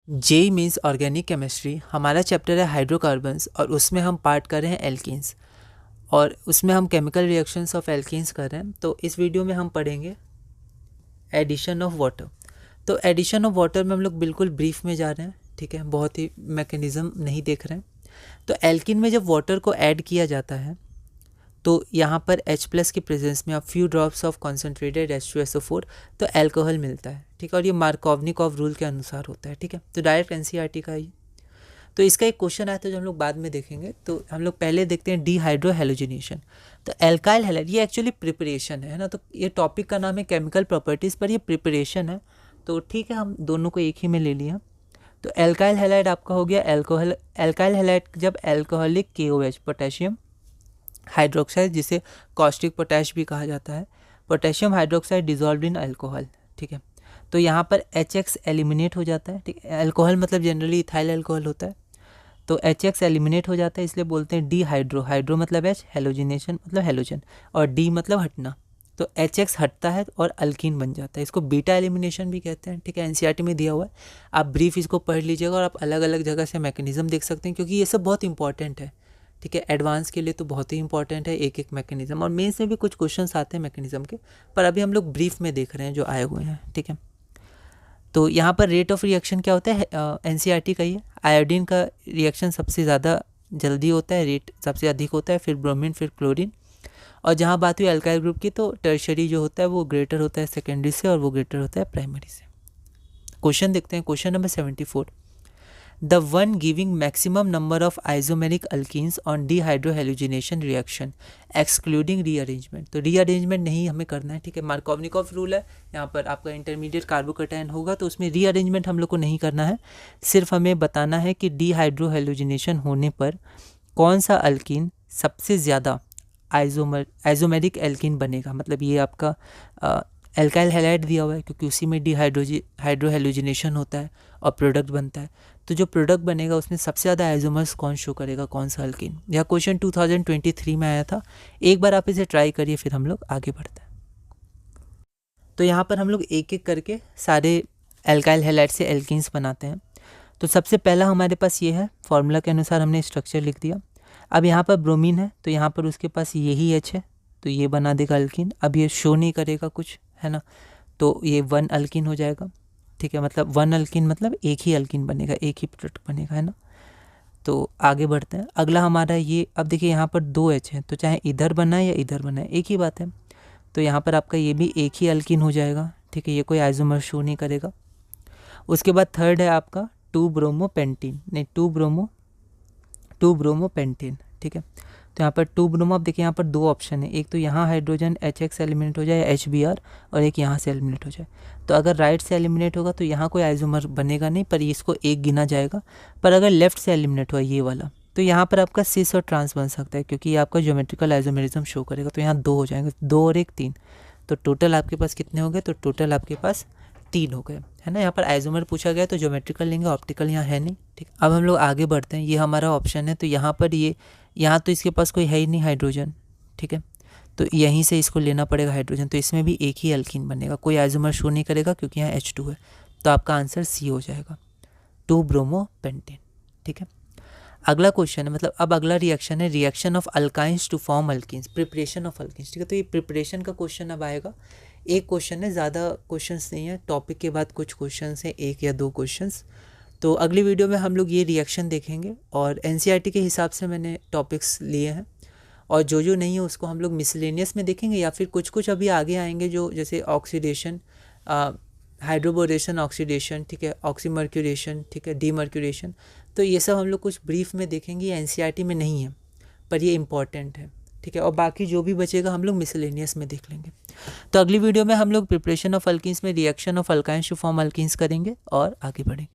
JEE Mains organic chemistry. हमारा chapter है hydrocarbons और उसमें हम पार्ट कर रहे हैं एल्कीन्स और उसमें हम केमिकल रिएक्शंस ऑफ एल्कीन्स कर रहे हैं। तो इस वीडियो में हम पढ़ेंगे एडिशन ऑफ वाटर। तो एडिशन ऑफ वाटर में हम लोग बिल्कुल ब्रीफ में जा रहे हैं, ठीक है, बहुत ही मैकेनिज़्म नहीं देख रहे हैं। तो एल्कीन में जब वाटर को ऐड किया जाता है तो यहाँ पर H+ की प्रेजेंस में few drops of concentrated H2SO4 तो अल्कोहल मिलता है, ठीक है, और ये मार्कोवनिकॉव रूल के अनुसार होता है, ठीक है। तो डायरेक्ट NCERT का ही। तो इसका एक क्वेश्चन आया था जो हम लोग बाद में देखेंगे। तो हम लोग पहले देखते हैं डिहाइड्रो हैलोजिनेशन। तो एल्काइल हैलाइड ये एक्चुअली प्रिपरेशन है ना। तो ये टॉपिक का नाम है केमिकल प्रॉपर्टीज़, पर ये प्रिपरेशन है, तो ठीक है, हम दोनों को एक ही में ले लिया। तो एल्काइल हैलाइड आपका हो गया एल्कोहल। एल्काइल हैलाइड जब एल्कोहलिक KOH पोटेशियम हाइड्रोक्साइड, जिसे कॉस्टिक पोटैश भी कहा जाता है, potassium hydroxide dissolve in alcohol, ठीक है। तो यहाँ पर HX एलिमिनेट हो जाता है, ठीक है। अल्कोहल मतलब जनरली इथाइल अल्कोहल होता है, तो HX एलिमिनेट हो जाता है, इसलिए बोलते हैं डिहाइड्रो। हाइड्रो मतलब H, हेलोजिनेशन मतलब हेलोजन, और डी मतलब हटना। तो HX हटता है और अल्कीन बन जाता है। इसको बीटा एलिमिनेशन भी कहते हैं, ठीक है। NCERT में दिया हुआ है, आप ब्रीफ इसको पढ़ लीजिएगा और आप अलग अलग जगह से मैकेनिज्म देख सकते हैं, क्योंकि ये सब बहुत इंपॉर्टेंट है, ठीक है। एडवांस के लिए तो बहुत ही इंपॉर्टेंट है एक एक मैकेनिज्म, और मेंस में भी कुछ क्वेश्चंस आते हैं मैकेनिज्म के, पर अभी हम लोग ब्रीफ में देख रहे हैं जो आए हुए हैं, ठीक है। तो यहाँ पर रेट ऑफ रिएक्शन क्या होता है, NCERT का ही है। आयोडीन का रिएक्शन सबसे ज़्यादा जल्दी होता है, रेट सबसे अधिक होता है, फिर ब्रोमीन, फिर क्लोरीन। और जहाँ बात हुई अल्काइल ग्रुप की, तो टर्शरी जो होता है वो ग्रेटर होता है सेकेंडरी से और वो ग्रेटर होता है प्राइमरी से। क्वेश्चन देखते हैं, question number 74। The one giving maximum number of isomeric alkenes on dehydrohalogenation reaction excluding rearrangement। तो rearrangement नहीं हमें करना है, ठीक है। मार्कोवनिकॉव रूल है, यहाँ पर आपका इंटरमीडिएट कार्बोकैटायन होगा तो उसमें rearrangement हम लोग को नहीं करना है। सिर्फ हमें बताना है कि dehydrohalogenation होने पर कौन सा अल्कीन सबसे ज़्यादा आइजोमेरिक एल्कीन बनेगा। मतलब ये आपका एल्काइल हैलाइड दिया हुआ है क्योंकि उसी में हाइड्रोहेलोजिनेशन होता है और प्रोडक्ट बनता है। तो जो प्रोडक्ट बनेगा उसमें सबसे ज़्यादा आइजोमर्स कौन शो करेगा, कौन सा अल्कीन। यह क्वेश्चन 2023 में आया था। एक बार आप इसे ट्राई करिए, फिर हम लोग आगे बढ़ते हैं। तो यहाँ पर हम लोग एक एक करके सारे एल्काइल हैलाइड से एल्कीन्स बनाते हैं। तो सबसे पहला हमारे पास ये है, फॉर्मूला के अनुसार हमने स्ट्रक्चर लिख दिया। अब यहाँ पर ब्रोमीन है तो यहाँ पर उसके पास यही H है, तो ये बना देगा अल्कीन। अब ये शो नहीं करेगा कुछ, है ना, तो ये 1 अल्कीन हो जाएगा, ठीक है। मतलब 1 अल्कीन मतलब एक ही अल्कीन बनेगा, एक ही प्रोडक्ट बनेगा, है ना। तो आगे बढ़ते हैं। अगला हमारा ये, अब देखिए यहाँ पर 2 H है, तो चाहे इधर बना है या इधर बना है, एक ही बात है। तो यहाँ पर आपका ये भी एक ही अल्कीन हो जाएगा, ठीक है। ये कोई आइसोमर शो नहीं करेगा। उसके बाद थर्ड है आपका 2 ब्रोमोपेंटीन, नहीं 2 ब्रोमोपेंटीन, ठीक है। तो यहाँ पर 2 ब्रोमो, अब देखिए यहाँ पर 2 ऑप्शन है, एक तो यहाँ हाइड्रोजन HX एलिमिनेट हो जाए HBr, और एक यहाँ से एलिमिनेट हो जाए। तो अगर राइट से एलिमिनेट होगा तो यहाँ कोई आइसोमर बनेगा नहीं, पर इसको एक गिना जाएगा। पर अगर लेफ्ट से एलिमिनेट हुआ ये वाला, तो यहाँ पर आपका सिस और ट्रांस बन सकता है, क्योंकि ये आपका ज्योमेट्रिकल आइसोमेरिज्म शो करेगा। तो यहाँ 2 हो जाएंगे, 2 और 1 3। तो टोटल आपके पास कितने हो गए, तो टोटल आपके पास 3 हो गए, है ना। यहाँ पर आइसोमर पूछा गया तो ज्योमेट्रिकल लेंगे, ऑप्टिकल यहाँ है नहीं, ठीक। अब हम लोग आगे बढ़ते हैं। ये हमारा ऑप्शन है, तो यहाँ पर यहाँ तो इसके पास कोई है ही नहीं हाइड्रोजन, ठीक है। तो यहीं से इसको लेना पड़ेगा हाइड्रोजन, तो इसमें भी एक ही अल्कीन बनेगा, कोई आइसोमर शो नहीं करेगा क्योंकि यहाँ H2 है। तो आपका आंसर C हो जाएगा, 2 ब्रोमोपेंटीन, ठीक है। अगला क्वेश्चन है, मतलब अब अगला रिएक्शन है reaction of alkynes to form alkenes, preparation of alkenes, ठीक है। तो ये प्रिपरेशन का क्वेश्चन अब आएगा। एक क्वेश्चन है, ज़्यादा क्वेश्चंस नहीं है, टॉपिक के बाद कुछ क्वेश्चंस हैं, 1 या 2 क्वेश्चंस। तो अगली वीडियो में हम लोग ये रिएक्शन देखेंगे, और NCERT के हिसाब से मैंने टॉपिक्स लिए हैं, और जो नहीं है उसको हम लोग मिसलेनियस में देखेंगे, या फिर कुछ कुछ अभी आगे आएंगे जो जैसे ऑक्सीडेशन, हाइड्रोबोरेशन ऑक्सीडेशन, ठीक है, ऑक्सीमर्क्यूरेशन, ठीक है, डीमर्क्यूरेशन। तो ये सब हम लोग कुछ ब्रीफ में देखेंगे, ये NCERT में नहीं है पर ये इंपॉर्टेंट है, ठीक है। और बाकी जो भी बचेगा हम लोग मिसलेनियस में देख लेंगे। तो अगली वीडियो में हम लोग प्रिपरेशन ऑफ अल्कीन्स में reaction of alkynes to form alkenes करेंगे और आगे बढ़ेंगे।